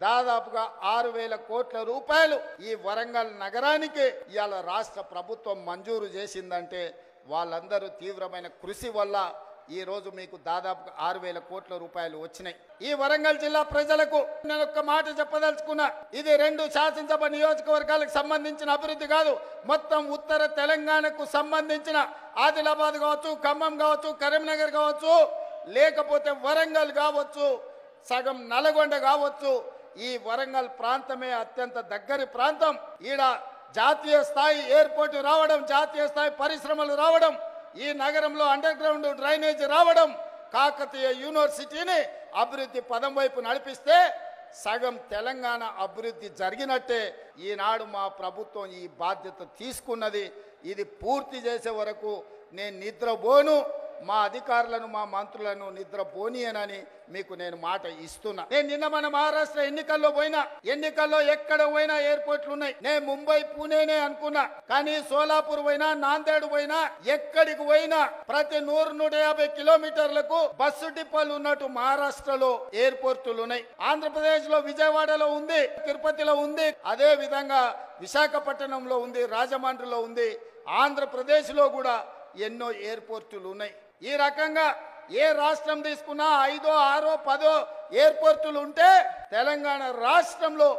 దాదాపుగా 6,000 కోట్ల రూపాయలు ఈ వరంగల్ నగరానికి ఇవాళ రాష్ట్ర ప్రభుత్వం మంజూరు చేసిందంటే వాళ్ళందరూ తీవ్రమైన కృషి వల్ల ఈ రోజు మీకు దాదాపుగా 6,000 కోట్ల రూపాయలు వచ్చినాయి. ఈ వరంగల్ జిల్లా ప్రజలకు నేను ఒక్క మాట చెప్పదలుచుకున్నా, ఇది 2 శాసనసభ నియోజకవర్గాలకు సంబంధించిన అభివృద్ధి కాదు, మొత్తం ఉత్తర తెలంగాణకు సంబంధించిన ఆదిలాబాద్ కావచ్చు, ఖమ్మం కావచ్చు, కరీంనగర్ కావచ్చు, లేకపోతే వరంగల్ కావచ్చు, సగం నల్గొండ కావచ్చు, ఈ వరంగల్ ప్రాంతమే అత్యంత దగ్గరి ప్రాంతం. ఈడ జాతీయ స్థాయి ఎయిర్పోర్ట్ రావడం, జాతీయ స్థాయి పరిశ్రమలు రావడం, ఈ నగరంలో అండర్ గ్రౌండ్ డ్రైనేజ్ రావడం, కాకతీయ యూనివర్సిటీని అభివృద్ధి పదం వైపు నడిపిస్తే సగం తెలంగాణ అభివృద్ధి జరిగినట్టే. ఈనాడు మా ప్రభుత్వం ఈ బాధ్యత తీసుకున్నది. ఇది పూర్తి చేసే వరకు నేను నిద్రపోను, మా అధికారులను మా మంత్రులను నిద్రపోనియనని మీకు నేను మాట ఇస్తున్నా. నేను నిన్న మన మహారాష్ట్ర ఎన్నికల్లో పోయినా, ఎన్నికల్లో ఎక్కడ పోయినా ఎయిర్పోర్ట్లు ఉన్నాయి. నేను ముంబై పూణేనే అనుకున్నా, కానీ సోలాపూర్ పోయినా, నాందేడ్ పోయినా, ఎక్కడికి పోయినా ప్రతి 100-150 కిలోమీటర్లకు బస్సు డిపోలు ఉన్నట్టు మహారాష్ట్రలో ఎయిర్పోర్టులు ఉన్నాయి. ఆంధ్రప్రదేశ్ లో విజయవాడలో ఉంది, తిరుపతిలో ఉంది, అదే విధంగా విశాఖపట్నంలో ఉంది, రాజమండ్రిలో ఉంది. ఆంధ్రప్రదేశ్ లో కూడా ఎన్నో ఎయిర్పోర్టులు ఉన్నాయి. ఈ రకంగా ఏ రాష్ట్రం తీసుకున్నా 5, 6, 10 ఎయిర్పోర్టులు ఉంటే తెలంగాణ రాష్ట్రంలో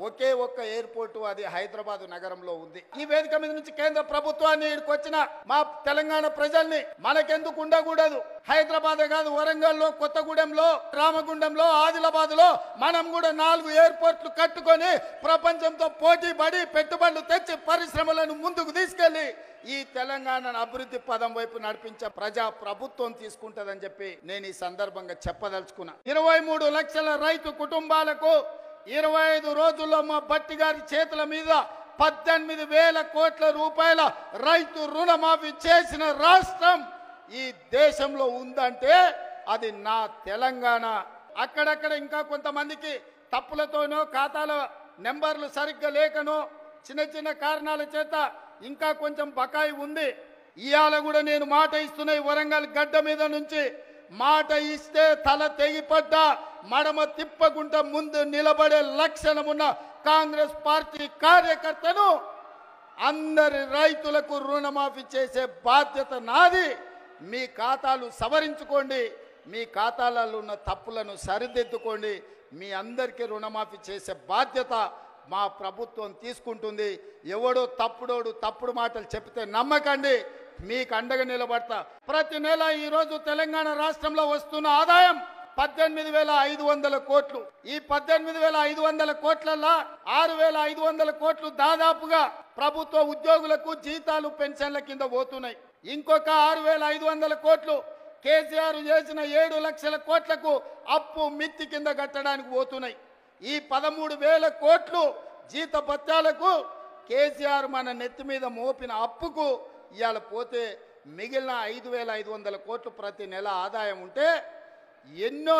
ఒకే ఒక్క ఎయిర్పోర్టు, అది హైదరాబాద్ నగరంలో ఉంది. ఈ వేదిక మీద నుంచి కేంద్ర ప్రభుత్వాన్ని ఇక్కడికి వచ్చిన మా తెలంగాణ ప్రజల్ని, మనకెందుకు ఉండకూడదు? హైదరాబాద్ కాదు, వరంగల్లో, కొత్తగూడెంలో, రామగుండంలో, ఆదిలాబాద్ లో మనం కూడా 4 ఎయిర్పోర్ట్లు కట్టుకొని ప్రపంచంతో పోటీ పడి పెట్టుబడులు తెచ్చి పరిశ్రమలను ముందుకు తీసుకెళ్లి ఈ తెలంగాణను అభివృద్ధి పదం వైపు నడిపించే ప్రజా ప్రభుత్వం తీసుకుంటదని చెప్పి నేను ఈ సందర్భంగా చెప్పదలుచుకున్నా. 23 లక్షల రైతు కుటుంబాలకు 25 రోజుల్లో మా భట్టి గారి చేతుల మీద 18,000 కోట్ల రూపాయల రైతు రుణమాఫీ చేసిన రాష్ట్రం ఈ దేశంలో ఉందంటే అది నా తెలంగాణ. అక్కడక్కడ ఇంకా కొంతమందికి తప్పులతోనో, ఖాతాల నెంబర్లు సరిగ్గా లేకనో, చిన్న చిన్న కారణాల చేత ఇంకా కొంచెం బకాయి ఉంది. ఇవాళ కూడా నేను మాట ఇస్తున్నా, వరంగల్ గడ్డ మీద నుంచి మాట ఇస్తే తల తెగిపడ్డా మడమ తిప్పకుండా ముందు నిలబడే లక్షణమున్న కాంగ్రెస్ పార్టీ కార్యకర్తను అందరి రైతులకు రుణమాఫీ చేసే బాధ్యత నాది. మీ ఖాతాలు సవరించుకోండి, మీ ఖాతాలలో ఉన్న తప్పులను సరిదిద్దుకోండి. మీ అందరికీ రుణమాఫీ చేసే బాధ్యత మా ప్రభుత్వం తీసుకుంటుంది. ఎవడో తప్పుడు మాటలు చెప్తే నమ్మకండి, మీకు అండగా నిలబడతా. ప్రతి నెల ఈరోజు తెలంగాణ రాష్ట్రంలో వస్తున్న ఆదాయం 18,500 కోట్లు. ఈ 18,500 కోట్లలో 6,500 కోట్లు దాదాపుగా ప్రభుత్వ ఉద్యోగులకు జీతాలు, పెన్షన్ల కింద పోతున్నాయి. ఇంకొక 6,500 కోట్లు కేసీఆర్ చేసిన 7 లక్షల కోట్లకు అప్పు మిత్తి కింద కట్టడానికి పోతున్నాయి. ఈ 13,000 కోట్లు జీతభత్యాలకు కేసీఆర్ మన నెత్తి మీద మోపిన అప్పుకు ఇవాళ పోతే మిగిలిన 5,500 కోట్లు ప్రతి నెల ఆదాయం ఉంటే ఎన్నో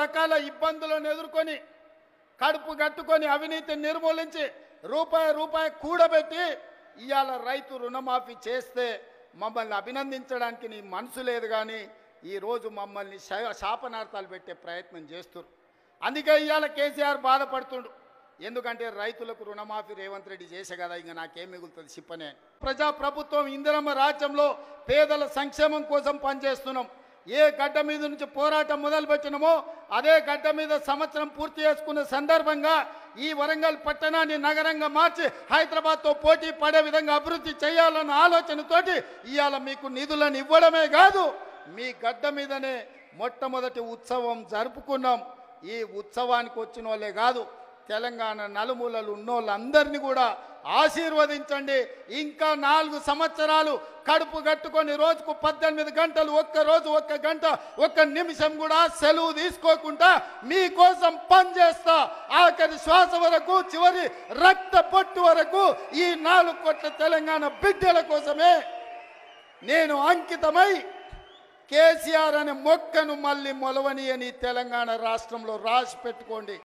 రకాల ఇబ్బందులను ఎదుర్కొని కడుపు కట్టుకొని అవినీతిని నిర్మూలించి రూపాయి కూడబెట్టి ఇవాళ రైతు రుణమాఫీ చేస్తే మమ్మల్ని అభినందించడానికి నీ మనసు లేదు, కానీ ఈరోజు మమ్మల్ని శాపనార్థాలు పెట్టే ప్రయత్నం చేస్తున్నారు. అందుకే ఇవాళ కేసీఆర్ బాధపడుతుండు. ఎందుకంటే రైతులకు రుణమాఫీ రేవంత్ రెడ్డి చేసే కదా, ఇంకా నాకేం మిగులుతుంది చెప్పనే. ప్రజాప్రభుత్వం ఇందిరమ్మ రాజ్యంలో పేదల సంక్షేమం కోసం పనిచేస్తున్నాం. ఏ గడ్డ మీద నుంచి పోరాటం మొదలుపెట్టినామో అదే గడ్డ మీద సంవత్సరం పూర్తి చేసుకున్న సందర్భంగా ఈ వరంగల్ పట్టణాన్ని నగరంగా మార్చి హైదరాబాద్తో పోటీ పడే విధంగా అభివృద్ధి చేయాలన్న ఆలోచనతోటి ఇవాళ మీకు నిధులను ఇవ్వడమే కాదు, మీ గడ్డ మీదనే మొట్టమొదటి ఉత్సవం జరుపుకున్నాం. ఈ ఉత్సవానికి వచ్చిన వాళ్ళే కాదు, తెలంగాణ నలుమూలలు ఉన్నోళ్ళందరినీ కూడా ఆశీర్వదించండి. ఇంకా 4 సంవత్సరాలు కడుపు కట్టుకొని రోజుకు 18 గంటలు, ఒక్క గంట, ఒక్క నిమిషం కూడా సెలవు తీసుకోకుండా మీకోసం పనిచేస్తా. ఆఖరి శ్వాస వరకు, చివరి రక్త పొట్టు వరకు ఈ 4 కోట్ల తెలంగాణ బిడ్డల కోసమే నేను అంకితమై కేసీఆర్ అనే మొక్కను మళ్ళీ మొలవని అని తెలంగాణ రాష్ట్రంలో రాసి పెట్టుకోండి.